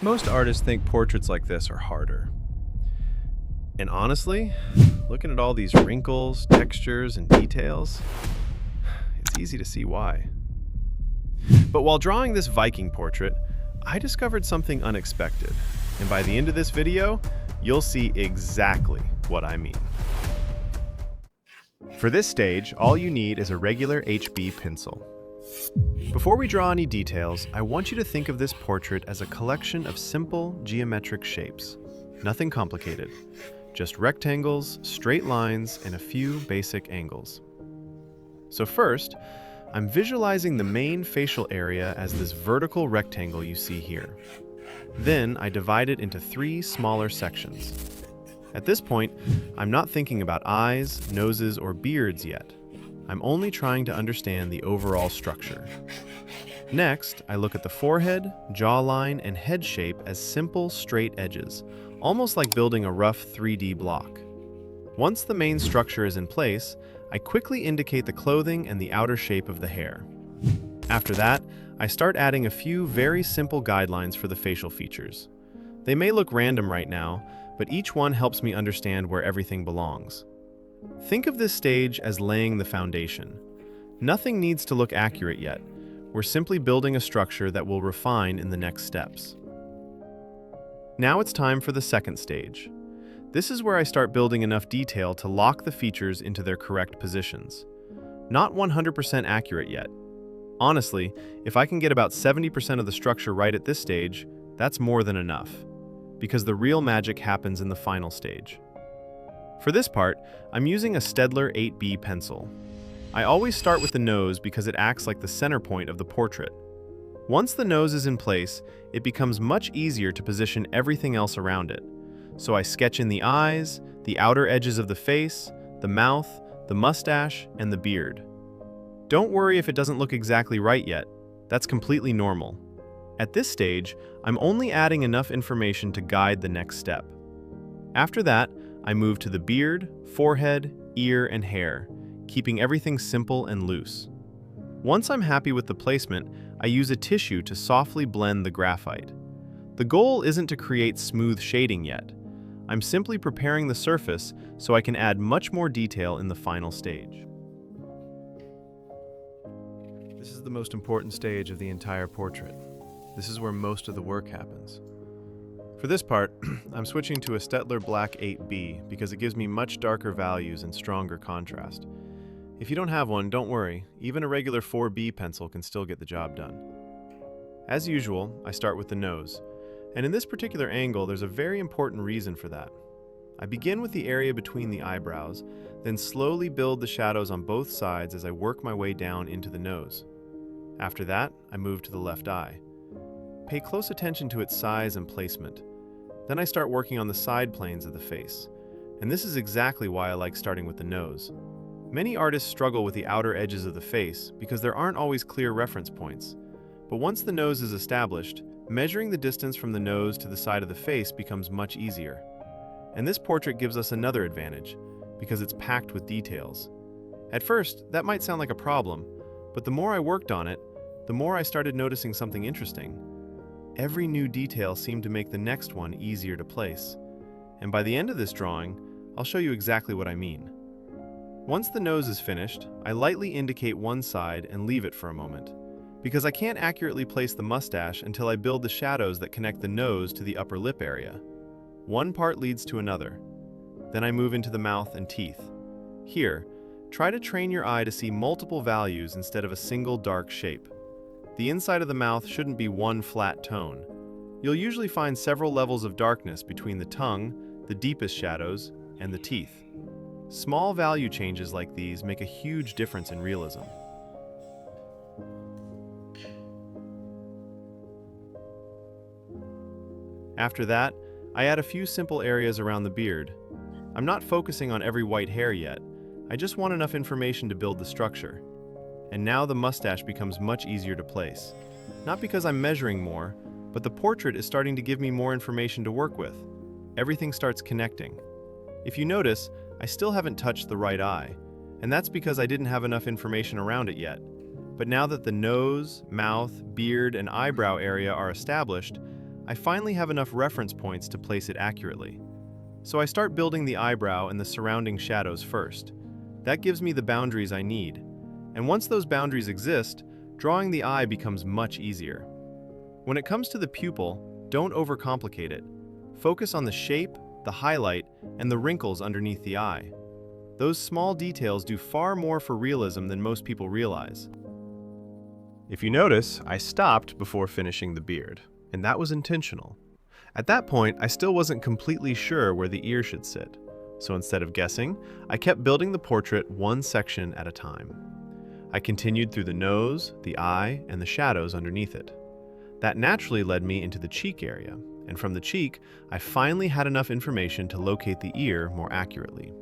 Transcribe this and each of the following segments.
Most artists think portraits like this are harder. And honestly, looking at all these wrinkles, textures, and details, it's easy to see why. But while drawing this Viking portrait, I discovered something unexpected. And by the end of this video, you'll see exactly what I mean. For this stage, all you need is a regular HB pencil. Before we draw any details, I want you to think of this portrait as a collection of simple geometric shapes. Nothing complicated, just rectangles, straight lines, and a few basic angles. So first, I'm visualizing the main facial area as this vertical rectangle you see here. Then I divide it into 3 smaller sections. At this point, I'm not thinking about eyes, noses, or beards yet. I'm only trying to understand the overall structure. Next, I look at the forehead, jawline, and head shape as simple, straight edges, almost like building a rough 3D block. Once the main structure is in place, I quickly indicate the clothing and the outer shape of the hair. After that, I start adding a few very simple guidelines for the facial features. They may look random right now, but each one helps me understand where everything belongs. Think of this stage as laying the foundation. Nothing needs to look accurate yet. We're simply building a structure that will refine in the next steps. Now it's time for the second stage. This is where I start building enough detail to lock the features into their correct positions. Not 100% accurate yet. Honestly, if I can get about 70% of the structure right at this stage, that's more than enough, because the real magic happens in the final stage. For this part, I'm using a Staedtler 8B pencil. I always start with the nose because it acts like the center point of the portrait. Once the nose is in place, it becomes much easier to position everything else around it. So I sketch in the eyes, the outer edges of the face, the mouth, the mustache, and the beard. Don't worry if it doesn't look exactly right yet. That's completely normal. At this stage, I'm only adding enough information to guide the next step. After that, I move to the beard, forehead, ear, and hair, keeping everything simple and loose. Once I'm happy with the placement, I use a tissue to softly blend the graphite. The goal isn't to create smooth shading yet. I'm simply preparing the surface so I can add much more detail in the final stage. This is the most important stage of the entire portrait. This is where most of the work happens. For this part, I'm switching to a Staedtler Black 8B because it gives me much darker values and stronger contrast. If you don't have one, don't worry, even a regular 4B pencil can still get the job done. As usual, I start with the nose, and in this particular angle, there's a very important reason for that. I begin with the area between the eyebrows, then slowly build the shadows on both sides as I work my way down into the nose. After that, I move to the left eye. Pay close attention to its size and placement. Then I start working on the side planes of the face, and this is exactly why I like starting with the nose. Many artists struggle with the outer edges of the face because there aren't always clear reference points. But once the nose is established, measuring the distance from the nose to the side of the face becomes much easier. And this portrait gives us another advantage, because it's packed with details. At first, that might sound like a problem, but the more I worked on it, the more I started noticing something interesting. Every new detail seemed to make the next one easier to place. And by the end of this drawing, I'll show you exactly what I mean. Once the nose is finished, I lightly indicate one side and leave it for a moment, because I can't accurately place the mustache until I build the shadows that connect the nose to the upper lip area. One part leads to another. Then I move into the mouth and teeth. Here, try to train your eye to see multiple values instead of a single dark shape. The inside of the mouth shouldn't be one flat tone. You'll usually find several levels of darkness between the tongue, the deepest shadows, and the teeth. Small value changes like these make a huge difference in realism. After that, I add a few simple areas around the beard. I'm not focusing on every white hair yet. I just want enough information to build the structure. And now the mustache becomes much easier to place. Not because I'm measuring more, but the portrait is starting to give me more information to work with. Everything starts connecting. If you notice, I still haven't touched the right eye, and that's because I didn't have enough information around it yet. But now that the nose, mouth, beard, and eyebrow area are established, I finally have enough reference points to place it accurately. So I start building the eyebrow and the surrounding shadows first. That gives me the boundaries I need. And once those boundaries exist, drawing the eye becomes much easier. When it comes to the pupil, don't overcomplicate it. Focus on the shape, the highlight, and the wrinkles underneath the eye. Those small details do far more for realism than most people realize. If you notice, I stopped before finishing the beard, and that was intentional. At that point, I still wasn't completely sure where the ear should sit. So instead of guessing, I kept building the portrait one section at a time. I continued through the nose, the eye, and the shadows underneath it. That naturally led me into the cheek area, and from the cheek, I finally had enough information to locate the ear more accurately.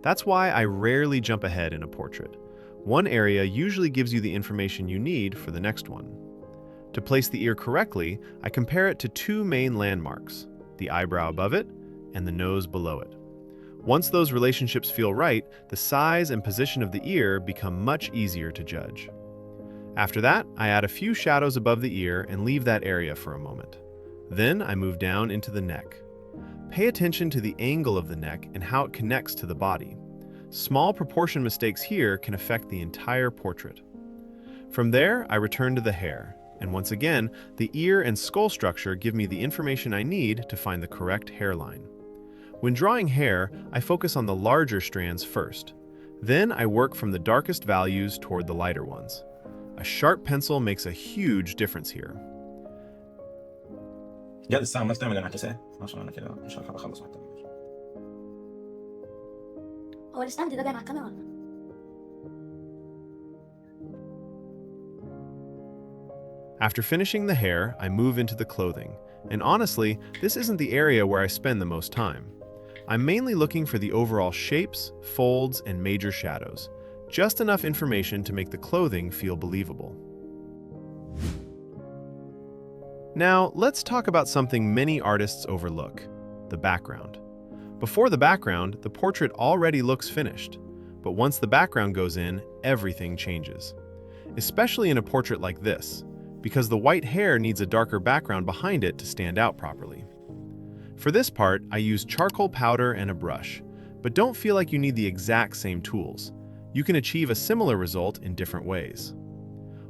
That's why I rarely jump ahead in a portrait. One area usually gives you the information you need for the next one. To place the ear correctly, I compare it to two main landmarks, the eyebrow above it and the nose below it. Once those relationships feel right, the size and position of the ear become much easier to judge. After that, I add a few shadows above the ear and leave that area for a moment. Then I move down into the neck. Pay attention to the angle of the neck and how it connects to the body. Small proportion mistakes here can affect the entire portrait. From there, I return to the hair, and once again, the ear and skull structure give me the information I need to find the correct hairline. When drawing hair, I focus on the larger strands first. Then I work from the darkest values toward the lighter ones. A sharp pencil makes a huge difference here. جد الساعة عمال تعمل انعكاسات عشان أنا كده مش هلحق أخلص حتى. هو الستاند ده جاي مع الكاميرا ولا لا؟ After finishing the hair, I move into the clothing. And honestly, this isn't the area where I spend the most time. I'm mainly looking for the overall shapes, folds, and major shadows. Just enough information to make the clothing feel believable. Now, let's talk about something many artists overlook, the background. Before the background, the portrait already looks finished. But once the background goes in, everything changes. Especially in a portrait like this, because the white hair needs a darker background behind it to stand out properly. For this part, I use charcoal powder and a brush, but don't feel like you need the exact same tools. You can achieve a similar result in different ways.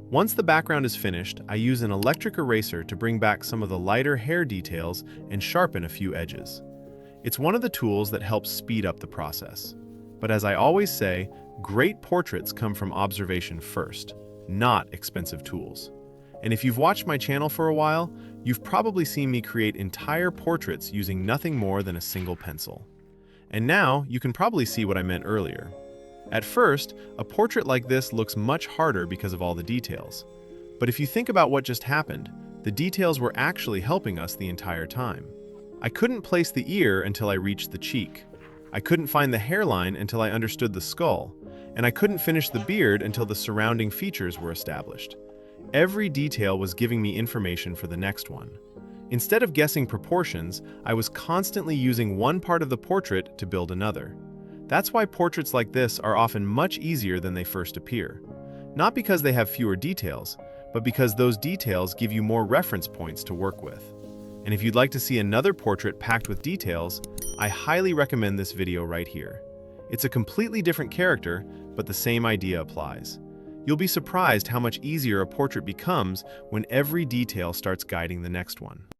Once the background is finished, I use an electric eraser to bring back some of the lighter hair details and sharpen a few edges. It's one of the tools that helps speed up the process. But as I always say, great portraits come from observation first, not expensive tools. And if you've watched my channel for a while, you've probably seen me create entire portraits using nothing more than a single pencil. And now you can probably see what I meant earlier. At first, a portrait like this looks much harder because of all the details. But if you think about what just happened, the details were actually helping us the entire time. I couldn't place the ear until I reached the cheek. I couldn't find the hairline until I understood the skull. And I couldn't finish the beard until the surrounding features were established. Every detail was giving me information for the next one. Instead of guessing proportions, I was constantly using one part of the portrait to build another. That's why portraits like this are often much easier than they first appear. Not because they have fewer details, but because those details give you more reference points to work with. And if you'd like to see another portrait packed with details, I highly recommend this video right here. It's a completely different character, but the same idea applies. You'll be surprised how much easier a portrait becomes when every detail starts guiding the next one.